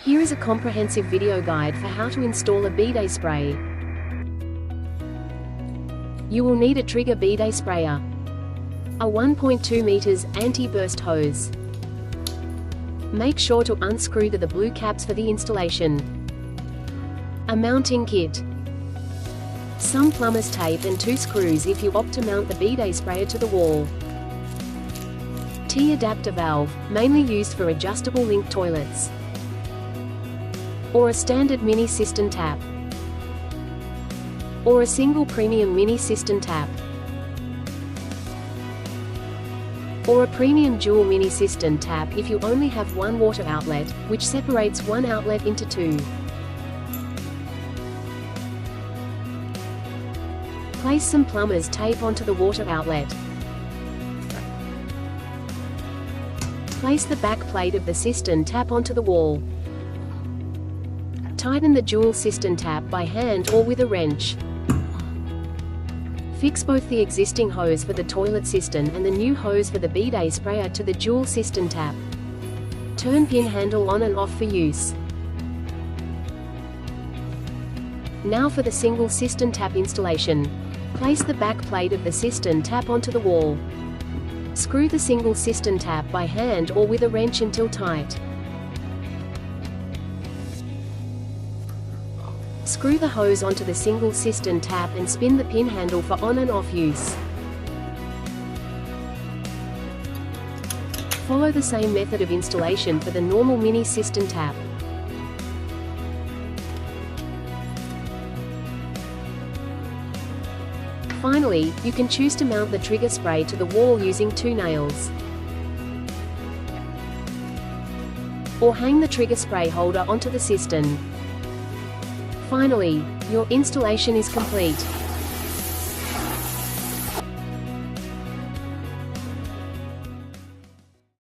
Here is a comprehensive video guide for how to install a bidet spray. You will need a trigger bidet sprayer, a 1.2 meters anti-burst hose. Make sure to unscrew the blue caps for the installation. A mounting kit, some plumber's tape and 2 screws if you opt to mount the bidet sprayer to the wall. T-adapter valve, mainly used for adjustable link toilets, or a standard mini cistern tap, or a single premium mini cistern tap, or a premium dual mini cistern tap if you only have one water outlet, which separates one outlet into 2. Place some plumber's tape onto the water outlet. Place the back plate of the cistern tap onto the wall. Tighten the dual cistern tap by hand or with a wrench. Fix both the existing hose for the toilet cistern and the new hose for the bidet sprayer to the dual cistern tap. Turn pin handle on and off for use. Now for the single cistern tap installation. Place the back plate of the cistern tap onto the wall. Screw the single cistern tap by hand or with a wrench until tight. Screw the hose onto the single cistern tap and spin the pin handle for on and off use. Follow the same method of installation for the normal mini cistern tap. Finally, you can choose to mount the trigger spray to the wall using 2 nails, or hang the trigger spray holder onto the cistern. Finally, your installation is complete.